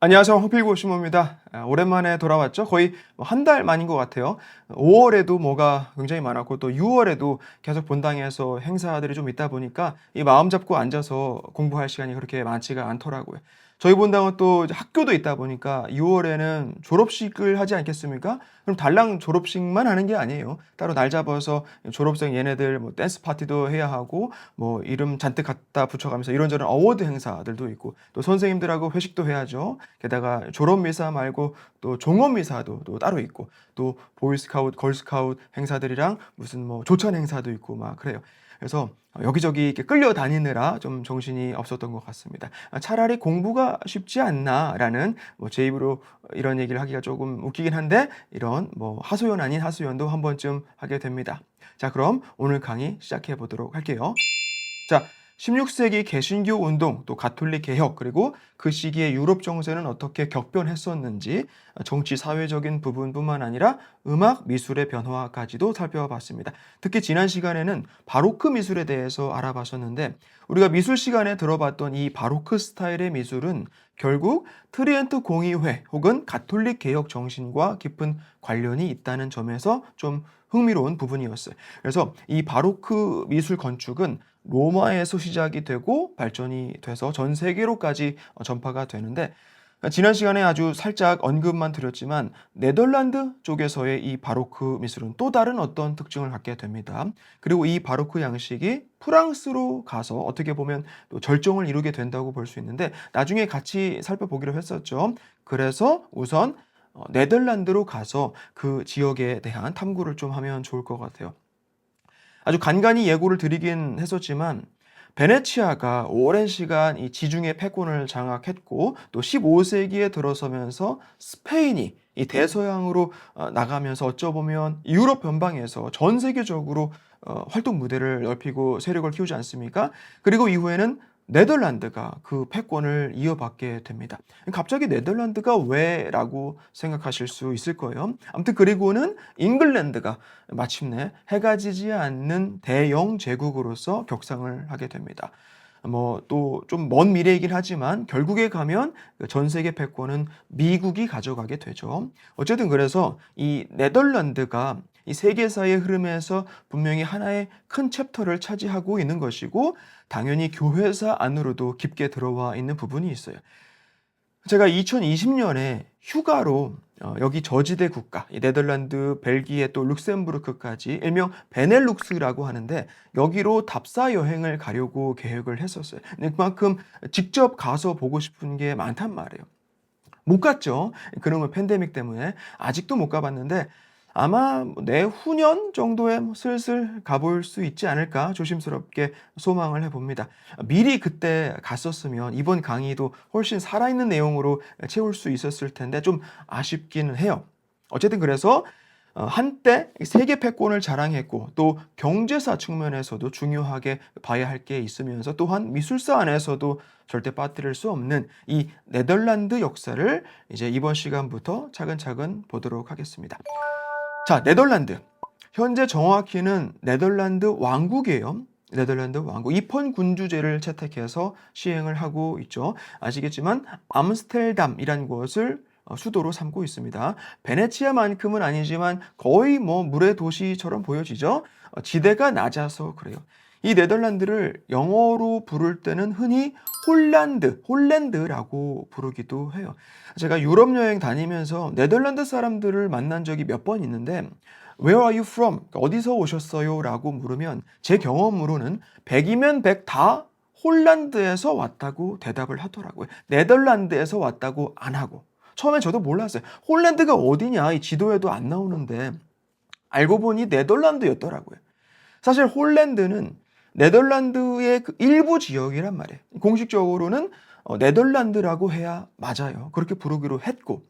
안녕하세요. 황필고 신모입니다. 오랜만에 돌아왔죠. 거의 한 달 만인 것 같아요. 5월에도 뭐가 굉장히 많았고 또 6월에도 계속 본당에서 행사들이 좀 있다 보니까 이 마음 잡고 앉아서 공부할 시간이 그렇게 많지가 않더라고요. 저희 본당은 또 이제 학교도 있다 보니까 6월에는 졸업식을 하지 않겠습니까? 그럼 달랑 졸업식만 하는 게 아니에요. 따로 날 잡아서 졸업생 얘네들 뭐 댄스 파티도 해야 하고 뭐 이름 잔뜩 갖다 붙여가면서 이런저런 어워드 행사들도 있고 또 선생님들하고 회식도 해야죠. 게다가 졸업 미사 말고 또 종업 미사도 또 따로 있고 또 보이스카우트, 걸스카우트 행사들이랑 무슨 뭐 조찬 행사도 있고 막 그래요. 그래서 여기저기 이렇게 끌려다니느라 좀 정신이 없었던 것 같습니다. 차라리 공부가 쉽지 않나라는 뭐 제 입으로 이런 얘기를 하기가 조금 웃기긴 한데 이런 뭐 하소연 아닌 하소연도 한 번쯤 하게 됩니다. 자, 그럼 오늘 강의 시작해 보도록 할게요. 자, 16세기 개신교 운동, 또 가톨릭 개혁, 그리고 그 시기의 유럽 정세는 어떻게 격변했었는지 정치 사회적인 부분뿐만 아니라 음악 미술의 변화까지도 살펴봤습니다. 특히 지난 시간에는 바로크 미술에 대해서 알아봤었는데 우리가 미술 시간에 들어봤던 이 바로크 스타일의 미술은 결국 트리엔트 공의회 혹은 가톨릭 개혁 정신과 깊은 관련이 있다는 점에서 좀 흥미로운 부분이었어요. 그래서 이 바로크 미술 건축은 로마에서 시작이 되고 발전이 돼서 전 세계로까지 전파가 되는데 지난 시간에 아주 살짝 언급만 드렸지만 네덜란드 쪽에서의 이 바로크 미술은 또 다른 어떤 특징을 갖게 됩니다. 그리고 이 바로크 양식이 프랑스로 가서 어떻게 보면 또 절정을 이루게 된다고 볼 수 있는데 나중에 같이 살펴보기로 했었죠. 그래서 우선 네덜란드로 가서 그 지역에 대한 탐구를 좀 하면 좋을 것 같아요. 아주 간간히 예고를 드리긴 했었지만 베네치아가 오랜 시간 이 지중해 패권을 장악했고 또 15세기에 들어서면서 스페인이 이 대서양으로 나가면서 어쩌보면 유럽 변방에서 전 세계적으로 활동 무대를 넓히고 세력을 키우지 않습니까? 그리고 이후에는 네덜란드가 그 패권을 이어받게 됩니다. 갑자기 네덜란드가 왜라고 생각하실 수 있을 거예요. 아무튼 그리고는 잉글랜드가 마침내 해가 지지 않는 대영 제국으로서 격상을 하게 됩니다. 뭐 또 좀 먼 미래이긴 하지만 결국에 가면 전 세계 패권은 미국이 가져가게 되죠. 어쨌든 그래서 이 네덜란드가 이 세계사의 흐름에서 분명히 하나의 큰 챕터를 차지하고 있는 것이고 당연히 교회사 안으로도 깊게 들어와 있는 부분이 있어요. 제가 2020년에 휴가로 여기 저지대 국가, 이 네덜란드, 벨기에 또 룩셈부르크까지 일명 베넬룩스라고 하는데 여기로 답사 여행을 가려고 계획을 했었어요. 근데 그만큼 직접 가서 보고 싶은 게 많단 말이에요. 못 갔죠. 그런 팬데믹 때문에 아직도 못 가봤는데 아마 내후년 정도에 슬슬 가볼 수 있지 않을까 조심스럽게 소망을 해봅니다. 미리 그때 갔었으면 이번 강의도 훨씬 살아있는 내용으로 채울 수 있었을 텐데 좀 아쉽기는 해요. 어쨌든 그래서 한때 세계 패권을 자랑했고 또 경제사 측면에서도 중요하게 봐야 할 게 있으면서 또한 미술사 안에서도 절대 빠뜨릴 수 없는 이 네덜란드 역사를 이제 이번 시간부터 차근차근 보도록 하겠습니다. 자, 네덜란드. 현재 정확히는 네덜란드 왕국이에요. 네덜란드 왕국. 입헌 군주제를 채택해서 시행을 하고 있죠. 아시겠지만 암스테르담이란 곳을 수도로 삼고 있습니다. 베네치아만큼은 아니지만 거의 뭐 물의 도시처럼 보여지죠. 지대가 낮아서 그래요. 이 네덜란드를 영어로 부를 때는 흔히 홀랜드라고 부르기도 해요. 제가 유럽 여행 다니면서 네덜란드 사람들을 만난 적이 몇 번 있는데 Where are you from? 어디서 오셨어요? 라고 물으면 제 경험으로는 100이면 100 다 홀란드에서 왔다고 대답을 하더라고요. 네덜란드에서 왔다고 안 하고. 처음에 저도 몰랐어요. 홀란드가 어디냐? 이 지도에도 안 나오는데 알고 보니 네덜란드였더라고요. 사실 홀란드는 네덜란드의 그 일부 지역이란 말이에요. 공식적으로는 네덜란드라고 해야 맞아요. 그렇게 부르기로 했고.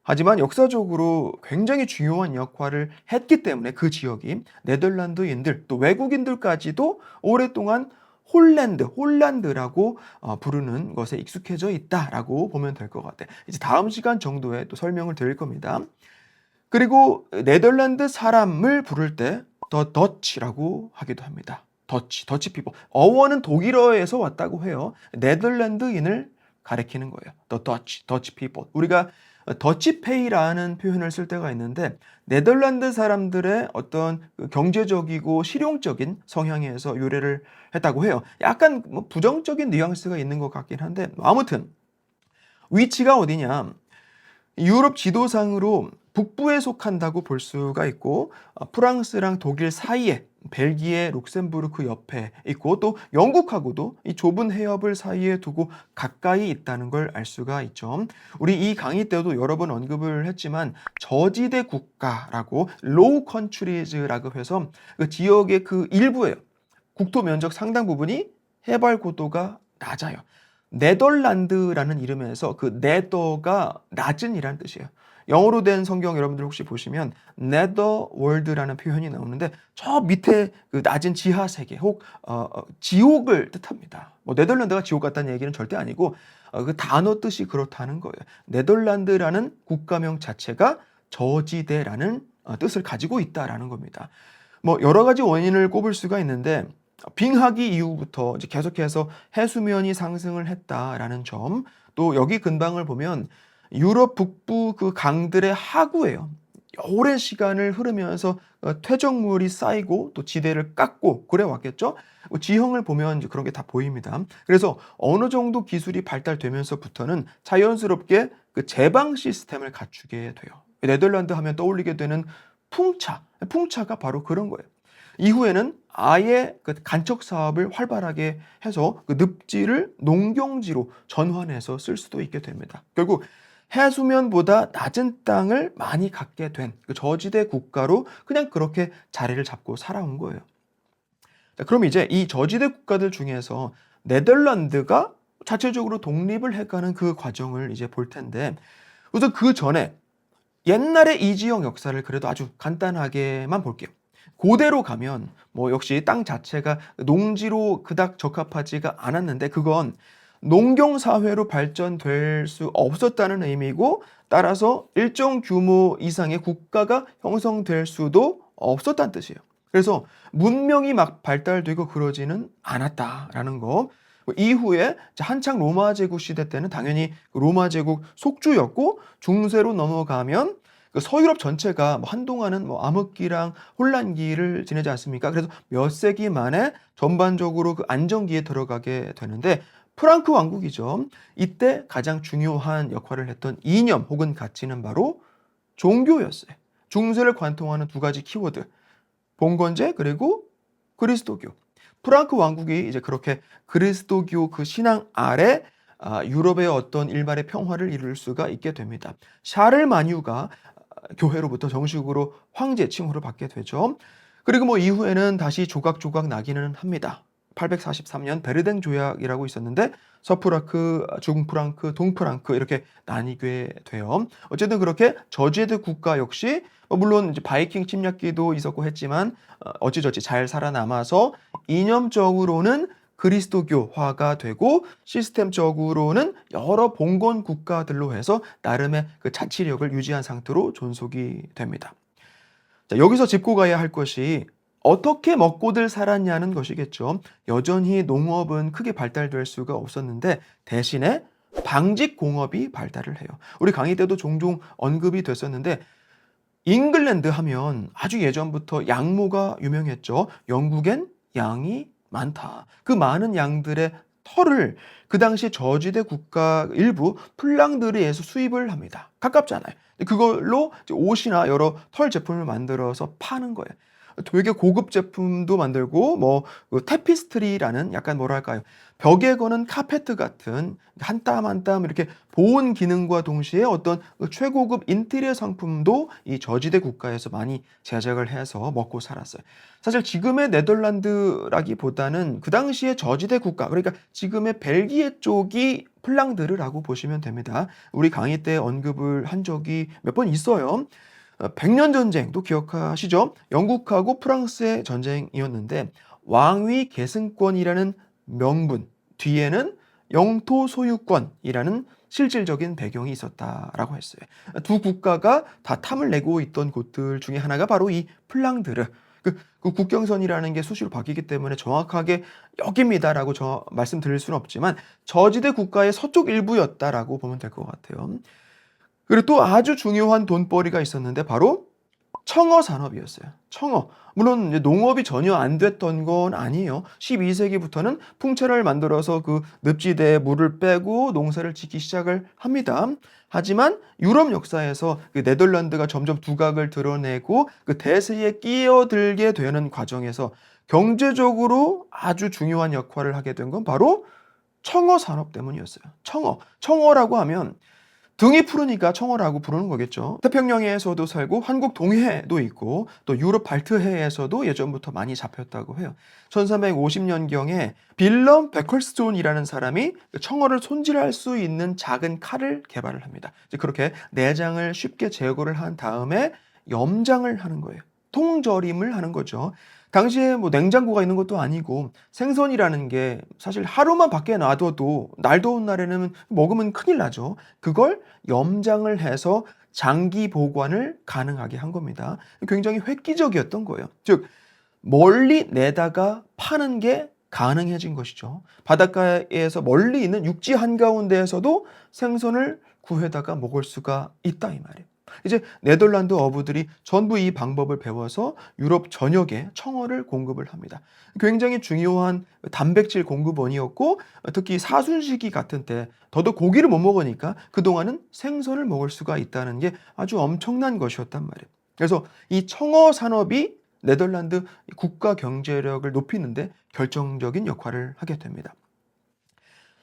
하지만 역사적으로 굉장히 중요한 역할을 했기 때문에 그 지역이 네덜란드인들 또 외국인들까지도 오랫동안 홀란드라고 부르는 것에 익숙해져 있다라고 보면 될 것 같아요. 이제 다음 시간 정도에 또 설명을 드릴 겁니다. 그리고 네덜란드 사람을 부를 때 더 더치라고 하기도 합니다. 더치 피버. 어원은 독일어에서 왔다고 해요. 네덜란드인을 가리키는 거예요. The Dutch people. 우리가 더치페이라는 표현을 쓸 때가 있는데 네덜란드 사람들의 어떤 그 경제적이고 실용적인 성향에서 유래를 했다고 해요. 약간 뭐 부정적인 뉘앙스가 있는 것 같긴 한데 아무튼 위치가 어디냐? 유럽 지도상으로 북부에 속한다고 볼 수가 있고 프랑스랑 독일 사이에 벨기에, 룩셈부르크 옆에 있고 또 영국하고도 이 좁은 해협을 사이에 두고 가까이 있다는 걸 알 수가 있죠. 우리 이 강의 때도 여러 번 언급을 했지만 저지대 국가라고 로우 컨트리즈라고 해서 그 지역의 그 일부예요. 국토 면적 상당 부분이 해발 고도가 낮아요. 네덜란드라는 이름에서 그 네더가 낮은이라는 뜻이에요. 영어로 된 성경 여러분들 혹시 보시면 네더월드라는 표현이 나오는데 저 밑에 그 낮은 지하 세계 혹 지옥을 뜻합니다. 뭐 네덜란드가 지옥 같다는 얘기는 절대 아니고 그 단어 뜻이 그렇다는 거예요. 네덜란드라는 국가명 자체가 저지대라는 뜻을 가지고 있다라는 겁니다. 뭐 여러 가지 원인을 꼽을 수가 있는데 빙하기 이후부터 이제 계속해서 해수면이 상승을 했다라는 점, 또 여기 근방을 보면 유럽 북부 그 강들의 하구예요. 오랜 시간을 흐르면서 퇴적물이 쌓이고 또 지대를 깎고 그래 왔겠죠. 지형을 보면 이제 그런 게 다 보입니다. 그래서 어느 정도 기술이 발달되면서부터는 자연스럽게 그 제방 시스템을 갖추게 돼요. 네덜란드 하면 떠올리게 되는 풍차가 바로 그런 거예요. 이후에는 아예 그 간척 사업을 활발하게 해서 그 늪지를 농경지로 전환해서 쓸 수도 있게 됩니다. 결국 해수면보다 낮은 땅을 많이 갖게 된 그 저지대 국가로 그냥 그렇게 자리를 잡고 살아온 거예요. 자, 그럼 이제 이 저지대 국가들 중에서 네덜란드가 자체적으로 독립을 해가는 그 과정을 이제 볼 텐데 우선 그 전에 옛날의 이 지역 역사를 그래도 아주 간단하게만 볼게요. 고대로 가면 뭐 역시 땅 자체가 농지로 그닥 적합하지가 않았는데 그건 농경 사회로 발전될 수 없었다는 의미고 따라서 일정 규모 이상의 국가가 형성될 수도 없었다는 뜻이에요. 그래서 문명이 막 발달되고 그러지는 않았다라는 거. 이후에 한창 로마 제국 시대 때는 당연히 로마 제국 속주였고 중세로 넘어가면 그 서유럽 전체가 뭐 한동안은 뭐 암흑기랑 혼란기를 지내지 않습니까? 그래서 몇 세기 만에 전반적으로 그 안정기에 들어가게 되는데 프랑크 왕국이죠. 이때 가장 중요한 역할을 했던 이념 혹은 가치는 바로 종교였어요. 중세를 관통하는 두 가지 키워드. 봉건제 그리고 그리스도교. 프랑크 왕국이 이제 그렇게 그리스도교 그 신앙 아래 유럽의 어떤 일말의 평화를 이룰 수가 있게 됩니다. 샤를마뉴가 교회로부터 정식으로 황제 칭호를 받게 되죠. 그리고 뭐 이후에는 다시 조각조각 나기는 합니다. 843년 베르댕 조약이라고 있었는데 서프랑크, 중프랑크, 동프랑크 이렇게 나뉘게 돼요. 어쨌든 그렇게 저지대 국가 역시 물론 이제 바이킹 침략기도 있었고 했지만 어찌저찌 잘 살아남아서 이념적으로는 그리스도교화가 되고 시스템적으로는 여러 봉건 국가들로 해서 나름의 그 자치력을 유지한 상태로 존속이 됩니다. 자, 여기서 짚고 가야 할 것이 어떻게 먹고들 살았냐는 것이겠죠. 여전히 농업은 크게 발달될 수가 없었는데 대신에 방직공업이 발달을 해요. 우리 강의 때도 종종 언급이 됐었는데 잉글랜드 하면 아주 예전부터 양모가 유명했죠. 영국엔 양이 많다. 그 많은 양들의 털을 그 당시 저지대 국가 일부 플랑드르에서 수입을 합니다. 가깝잖아요. 그걸로 옷이나 여러 털 제품을 만들어서 파는 거예요. 되게 고급 제품도 만들고 뭐 테피스트리라는 약간 뭐랄까요, 벽에 거는 카페트 같은 한 땀 한 땀 이렇게 보온 기능과 동시에 어떤 최고급 인테리어 상품도 이 저지대 국가에서 많이 제작을 해서 먹고 살았어요. 사실 지금의 네덜란드라기보다는 그 당시의 저지대 국가, 그러니까 지금의 벨기에 쪽이 플랑드르라고 보시면 됩니다. 우리 강의 때 언급을 한 적이 몇 번 있어요. 백년 전쟁도 기억하시죠? 영국하고 프랑스의 전쟁이었는데 왕위 계승권이라는 명분 뒤에는 영토 소유권이라는 실질적인 배경이 있었다라고 했어요. 두 국가가 다 탐을 내고 있던 곳들 중에 하나가 바로 이 플랑드르. 그 국경선이라는 게 수시로 바뀌기 때문에 정확하게 여기입니다라고 말씀드릴 수는 없지만 저지대 국가의 서쪽 일부였다라고 보면 될 것 같아요. 그리고 또 아주 중요한 돈벌이가 있었는데 바로 청어 산업이었어요. 청어. 물론 이제 농업이 전혀 안 됐던 건 아니에요. 12세기부터는 풍채를 만들어서 그 늪지대에 물을 빼고 농사를 짓기 시작을 합니다. 하지만 유럽 역사에서 그 네덜란드가 점점 두각을 드러내고 그 대세에 끼어들게 되는 과정에서 경제적으로 아주 중요한 역할을 하게 된 건 바로 청어 산업 때문이었어요. 청어. 청어라고 하면 등이 푸르니까 청어라고 부르는 거겠죠. 태평양에서도 살고 한국 동해도 있고 또 유럽 발트해에서도 예전부터 많이 잡혔다고 해요. 1350년경에 빌럼 베컬스톤이라는 사람이 청어를 손질할 수 있는 작은 칼을 개발을 합니다. 이제 그렇게 내장을 쉽게 제거를 한 다음에 염장을 하는 거예요. 통절임을 하는 거죠. 당시에 뭐 냉장고가 있는 것도 아니고 생선이라는 게 사실 하루만 밖에 놔둬도 날 더운 날에는 먹으면 큰일 나죠. 그걸 염장을 해서 장기 보관을 가능하게 한 겁니다. 굉장히 획기적이었던 거예요. 즉 멀리 내다가 파는 게 가능해진 것이죠. 바닷가에서 멀리 있는 육지 한가운데에서도 생선을 구해다가 먹을 수가 있다 이 말이에요. 이제 네덜란드 어부들이 전부 이 방법을 배워서 유럽 전역에 청어를 공급을 합니다. 굉장히 중요한 단백질 공급원이었고 특히 사순시기 같은 때 더더욱 고기를 못 먹으니까 그동안은 생선을 먹을 수가 있다는 게 아주 엄청난 것이었단 말이에요. 그래서 이 청어 산업이 네덜란드 국가 경제력을 높이는데 결정적인 역할을 하게 됩니다.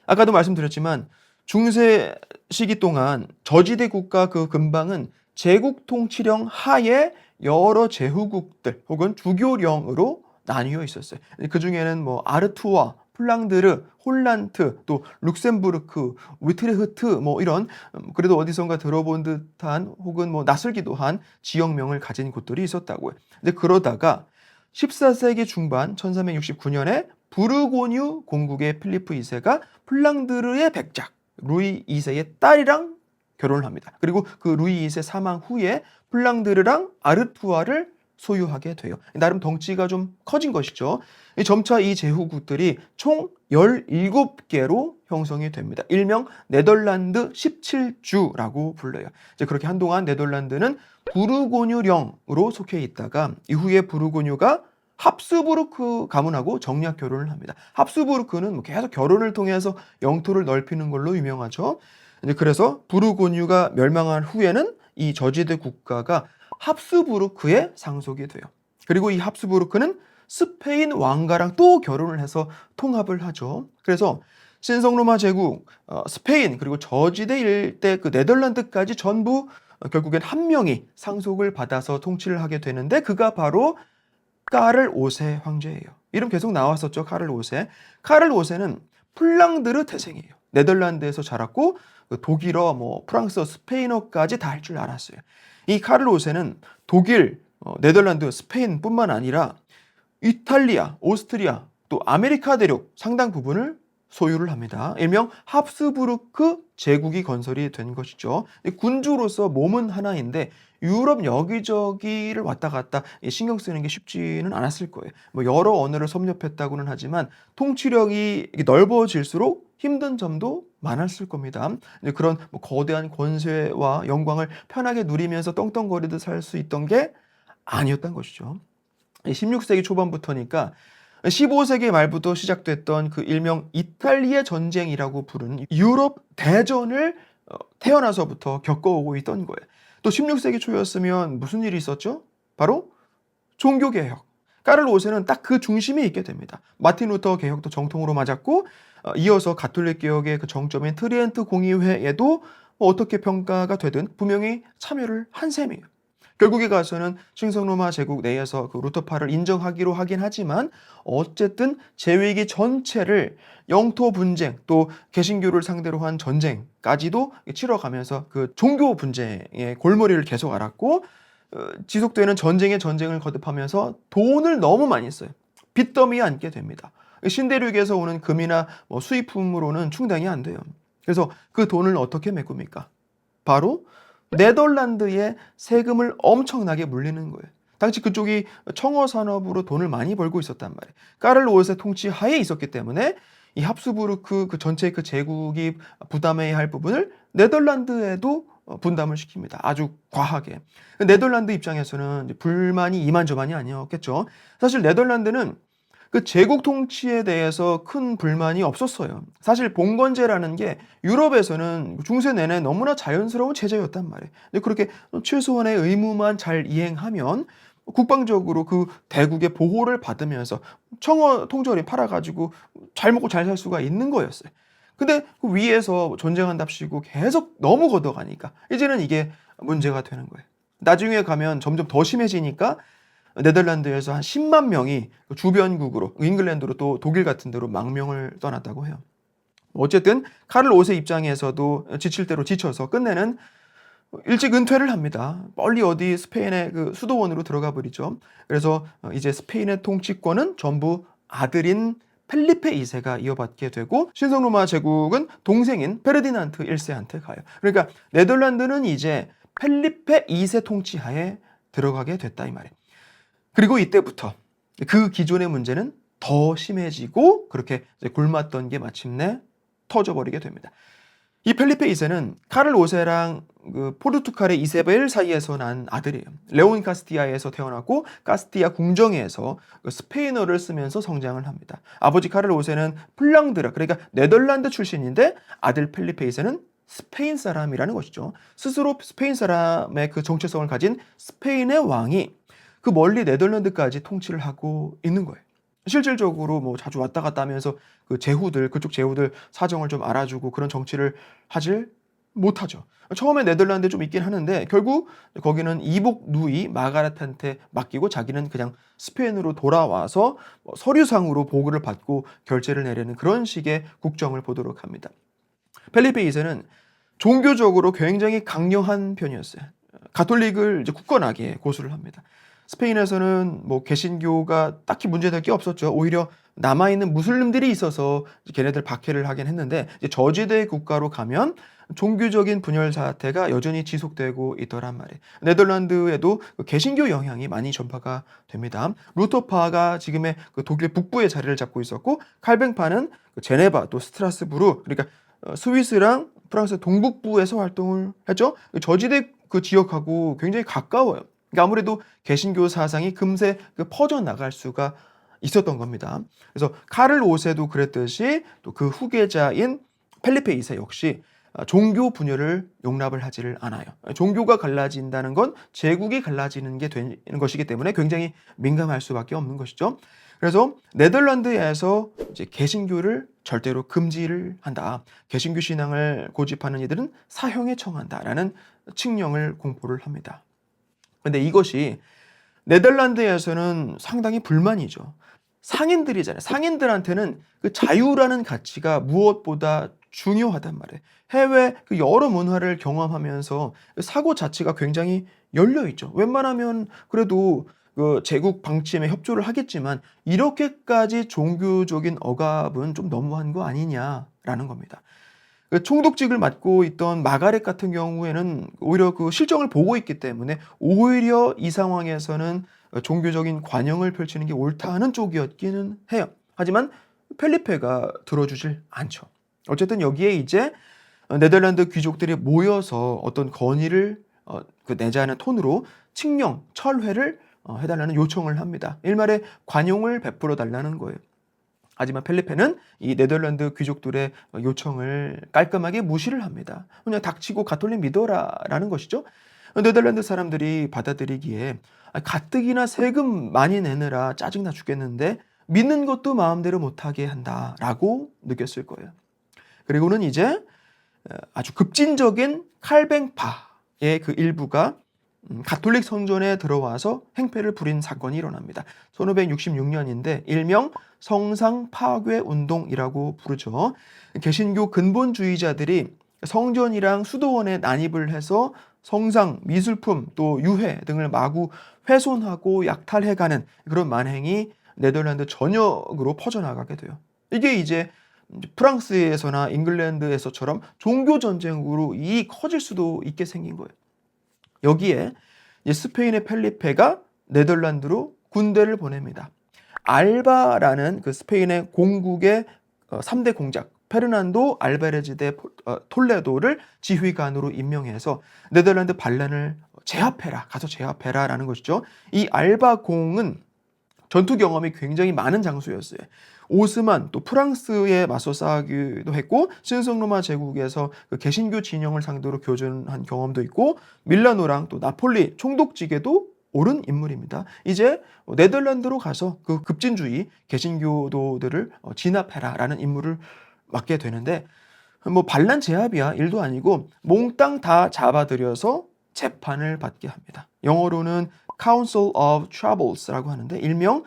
아까도 말씀드렸지만 중세 시기 동안 저지대 국가 그 근방은 제국 통치령 하에 여러 제후국들 혹은 주교령으로 나뉘어 있었어요. 그 중에는 뭐 아르투아, 플랑드르, 홀란트, 또 룩셈부르크, 위트레흐트 뭐 이런 그래도 어디선가 들어본 듯한 혹은 뭐 낯설기도 한 지역명을 가진 곳들이 있었다고요. 근데 그러다가 14세기 중반 1369년에 부르고뉴 공국의 필리프 2세가 플랑드르의 백작 루이 2세의 딸이랑 결혼을 합니다. 그리고 그 루이 2세 사망 후에 플랑드르랑 아르투아를 소유하게 돼요. 나름 덩치가 좀 커진 것이죠. 점차 이 제후국들이 총 17개로 형성이 됩니다. 일명 네덜란드 17주라고 불러요. 이제 그렇게 한동안 네덜란드는 부르고뉴령으로 속해 있다가 이후에 부르고뉴가 합스부르크 가문하고 정략 결혼을 합니다. 합스부르크는 뭐 계속 결혼을 통해서 영토를 넓히는 걸로 유명하죠. 이제 그래서 부르고뉴가 멸망한 후에는 이 저지대 국가가 합스부르크에 상속이 돼요. 그리고 이 합스부르크는 스페인 왕가랑 또 결혼을 해서 통합을 하죠. 그래서 신성로마 제국, 스페인 그리고 저지대 일대 그 네덜란드까지 전부 결국엔 한 명이 상속을 받아서 통치를 하게 되는데 그가 바로 카를 5세 황제예요. 이름 계속 나왔었죠. 카를 5세. 카를 5세는 플랑드르 태생이에요. 네덜란드에서 자랐고 독일어, 뭐 프랑스어, 스페인어까지 다 할 줄 알았어요. 이 카를 5세는 독일, 네덜란드, 스페인뿐만 아니라 이탈리아, 오스트리아, 또 아메리카 대륙 상당 부분을 소유를 합니다. 일명 합스부르크 제국이 건설이 된 것이죠. 군주로서 몸은 하나인데 유럽 여기저기를 왔다 갔다 신경 쓰는 게 쉽지는 않았을 거예요. 뭐 여러 언어를 섭렵했다고는 하지만 통치력이 넓어질수록 힘든 점도 많았을 겁니다. 그런 뭐 거대한 권세와 영광을 편하게 누리면서 떵떵거리듯 살 수 있던 게 아니었던 것이죠. 16세기 초반부터니까 15세기 말부터 시작됐던 그 일명 이탈리아 전쟁이라고 부르는 유럽 대전을 태어나서부터 겪어오고 있던 거예요. 또 16세기 초였으면 무슨 일이 있었죠? 바로 종교개혁. 까를 5세는 딱 그 중심에 있게 됩니다. 마틴 루터 개혁도 정통으로 맞았고 이어서 가톨릭 개혁의 그 정점인 트리엔트 공의회에도 어떻게 평가가 되든 분명히 참여를 한 셈이에요. 결국에 가서는 신성로마 제국 내에서 그 루터파를 인정하기로 하긴 하지만 어쨌든 제위기 전체를 영토 분쟁 또 개신교를 상대로 한 전쟁까지도 치러가면서 그 종교 분쟁의 골머리를 계속 앓았고 지속되는 전쟁에 전쟁을 거듭하면서 돈을 너무 많이 써요. 빚더미에 앉게 됩니다. 신대륙에서 오는 금이나 뭐 수입품으로는 충당이 안 돼요. 그래서 그 돈을 어떻게 메꿉니까? 바로 네덜란드에 세금을 엄청나게 물리는 거예요. 당시 그쪽이 청어 산업으로 돈을 많이 벌고 있었단 말이에요. 카를 5세 통치 하에 있었기 때문에 이 합스부르크 그 전체 그 제국이 부담해야 할 부분을 네덜란드에도 분담을 시킵니다. 아주 과하게. 네덜란드 입장에서는 이제 불만이 이만저만이 아니었겠죠. 사실 네덜란드는 그 제국 통치에 대해서 큰 불만이 없었어요. 사실 봉건제라는 게 유럽에서는 중세 내내 너무나 자연스러운 제재였단 말이에요. 근데 그렇게 최소한의 의무만 잘 이행하면 국방적으로 그 대국의 보호를 받으면서 청어 통조림 팔아가지고 잘 먹고 잘 살 수가 있는 거였어요. 근데 그 위에서 전쟁한답시고 계속 너무 걷어가니까 이제는 이게 문제가 되는 거예요. 나중에 가면 점점 더 심해지니까 네덜란드에서 한 10만 명이 주변국으로 잉글랜드로 또 독일 같은 데로 망명을 떠났다고 해요. 어쨌든 카를 5세 입장에서도 지칠 대로 지쳐서 끝내는 일찍 은퇴를 합니다. 멀리 어디 스페인의 그 수도원으로 들어가 버리죠. 그래서 이제 스페인의 통치권은 전부 아들인 펠리페 2세가 이어받게 되고 신성로마 제국은 동생인 페르디난트 1세한테 가요. 그러니까 네덜란드는 이제 펠리페 2세 통치하에 들어가게 됐다 이 말이에요. 그리고 이때부터 그 기존의 문제는 더 심해지고 그렇게 이제 굶었던 게 마침내 터져버리게 됩니다. 이 펠리페 2세는 카를 5세랑 그 포르투갈의 이세벨 사이에서 난 아들이에요. 레온 카스티아에서 태어났고 카스티아 궁정에서 스페인어를 쓰면서 성장을 합니다. 아버지 카를 5세는 플랑드라 그러니까 네덜란드 출신인데 아들 펠리페 2세는 스페인 사람이라는 것이죠. 스스로 스페인 사람의 그 정체성을 가진 스페인의 왕이 그 멀리 네덜란드까지 통치를 하고 있는 거예요. 실질적으로 뭐 자주 왔다 갔다 하면서 그 제후들 그쪽 제후들 사정을 좀 알아주고 그런 정치를 하질 못하죠. 처음에 네덜란드에 좀 있긴 하는데 결국 거기는 이복 누이 마가렛한테 맡기고 자기는 그냥 스페인으로 돌아와서 서류상으로 보고를 받고 결제를 내리는 그런 식의 국정을 보도록 합니다. 펠리페 2세는 종교적으로 굉장히 강력한 편이었어요. 가톨릭을 이제 굳건하게 고수를 합니다. 스페인에서는 뭐 개신교가 딱히 문제될 게 없었죠. 오히려 남아있는 무슬림들이 있어서 걔네들 박해를 하긴 했는데 이제 저지대 국가로 가면 종교적인 분열 사태가 여전히 지속되고 있더란 말이에요. 네덜란드에도 개신교 영향이 많이 전파가 됩니다. 루터파가 지금의 그 독일 북부에 자리를 잡고 있었고 칼뱅파는 제네바 또 스트라스부르 그러니까 스위스랑 프랑스 동북부에서 활동을 했죠. 저지대 그 지역하고 굉장히 가까워요. 그러니까 아무래도 개신교 사상이 금세 퍼져 나갈 수가 있었던 겁니다. 그래서 카를 5세도 그랬듯이 또 그 후계자인 펠리페 2세 역시 종교 분열을 용납을 하지를 않아요. 종교가 갈라진다는 건 제국이 갈라지는 게 되는 것이기 때문에 굉장히 민감할 수밖에 없는 것이죠. 그래서 네덜란드에서 이제 개신교를 절대로 금지를 한다. 개신교 신앙을 고집하는 이들은 사형에 처한다라는 칙령을 공포를 합니다. 근데 이것이 네덜란드에서는 상당히 불만이죠. 상인들이잖아요. 상인들한테는 그 자유라는 가치가 무엇보다 중요하단 말이에요. 해외 그 여러 문화를 경험하면서 사고 자체가 굉장히 열려 있죠. 웬만하면 그래도 그 제국 방침에 협조를 하겠지만 이렇게까지 종교적인 억압은 좀 너무한 거 아니냐라는 겁니다. 그 총독직을 맡고 있던 마가렛 같은 경우에는 오히려 그 실정을 보고 있기 때문에 오히려 이 상황에서는 종교적인 관용을 펼치는 게 옳다 하는 쪽이었기는 해요. 하지만 펠리페가 들어주질 않죠. 어쨌든 여기에 이제 네덜란드 귀족들이 모여서 어떤 건의를 내자는 톤으로 칙령, 철회를 해달라는 요청을 합니다. 일말의 관용을 베풀어 달라는 거예요. 하지만 펠리페는 이 네덜란드 귀족들의 요청을 깔끔하게 무시를 합니다. 그냥 닥치고 가톨릭 믿어라라는 것이죠. 네덜란드 사람들이 받아들이기에 가뜩이나 세금 많이 내느라 짜증나 죽겠는데 믿는 것도 마음대로 못하게 한다라고 느꼈을 거예요. 그리고는 이제 아주 급진적인 칼뱅파의 그 일부가 가톨릭 성전에 들어와서 행패를 부린 사건이 일어납니다. 1566년인데 일명 성상 파괴 운동이라고 부르죠. 개신교 근본주의자들이 성전이랑 수도원에 난입을 해서 성상, 미술품, 또 유해 등을 마구 훼손하고 약탈해가는 그런 만행이 네덜란드 전역으로 퍼져나가게 돼요. 이게 이제 프랑스에서나 잉글랜드에서처럼 종교 전쟁으로 이익이 커질 수도 있게 생긴 거예요. 여기에 스페인의 펠리페가 네덜란드로 군대를 보냅니다. 알바라는 그 스페인의 공국의 3대 공작 페르난도 알바레즈 데 톨레도를 지휘관으로 임명해서 네덜란드 반란을 가서 제압해라라는 것이죠. 이 알바공은 전투 경험이 굉장히 많은 장소였어요. 오스만 또 프랑스에 맞서 싸우기도 했고 신성로마 제국에서 그 개신교 진영을 상대로 교전한 경험도 있고 밀라노랑 또 나폴리 총독직에도 오른 인물입니다. 이제 네덜란드로 가서 그 급진주의 개신교도들을 진압해라라는 임무를 맡게 되는데 뭐 반란 제압이야 일도 아니고 몽땅 다 잡아들여서 재판을 받게 합니다. 영어로는 Council of Troubles라고 하는데 일명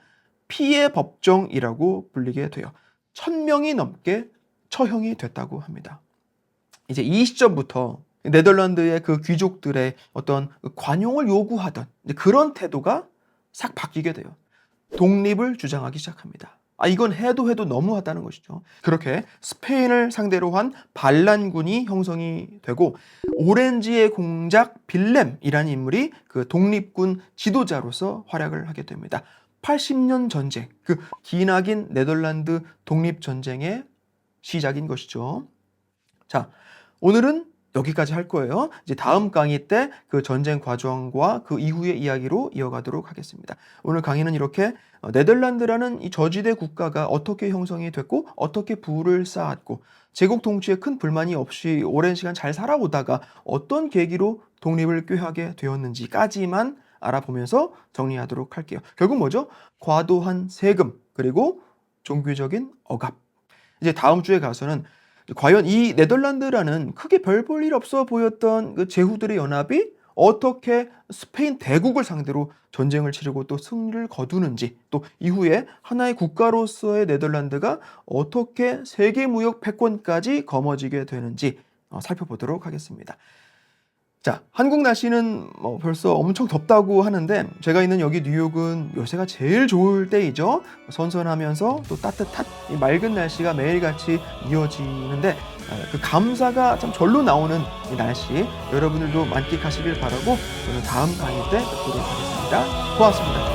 피해 법정이라고 불리게 돼요. 1000명이 넘게 처형이 됐다고 합니다. 이제 이 시점부터 네덜란드의 그 귀족들의 어떤 관용을 요구하던 그런 태도가 싹 바뀌게 돼요. 독립을 주장하기 시작합니다. 이건 해도 너무하다는 것이죠. 그렇게 스페인을 상대로 한 반란군이 형성이 되고 오렌지의 공작 빌렘이라는 인물이 그 독립군 지도자로서 활약을 하게 됩니다. 80년 전쟁, 그 기나긴 네덜란드 독립전쟁의 시작인 것이죠. 자, 오늘은 여기까지 할 거예요. 이제 다음 강의 때 그 전쟁 과정과 그 이후의 이야기로 이어가도록 하겠습니다. 오늘 강의는 이렇게 네덜란드라는 이 저지대 국가가 어떻게 형성이 됐고 어떻게 부를 쌓았고 제국 통치에 큰 불만이 없이 오랜 시간 잘 살아오다가 어떤 계기로 독립을 꾀하게 되었는지까지만 알아보면서 정리하도록 할게요. 결국 뭐죠? 과도한 세금 그리고 종교적인 억압. 이제 다음 주에 가서는 과연 이 네덜란드라는 크게 별 볼 일 없어 보였던 그 제후들의 연합이 어떻게 스페인 대국을 상대로 전쟁을 치르고 또 승리를 거두는지 또 이후에 하나의 국가로서의 네덜란드가 어떻게 세계무역 패권까지 거머쥐게 되는지 살펴보도록 하겠습니다. 자, 한국 날씨는 벌써 엄청 덥다고 하는데 제가 있는 여기 뉴욕은 요새가 제일 좋을 때이죠. 선선하면서 또 따뜻한 이 맑은 날씨가 매일같이 이어지는데 그 감사가 참 절로 나오는 이 날씨 여러분들도 만끽하시길 바라고 저는 다음 강의 때 뵙도록 하겠습니다. 고맙습니다.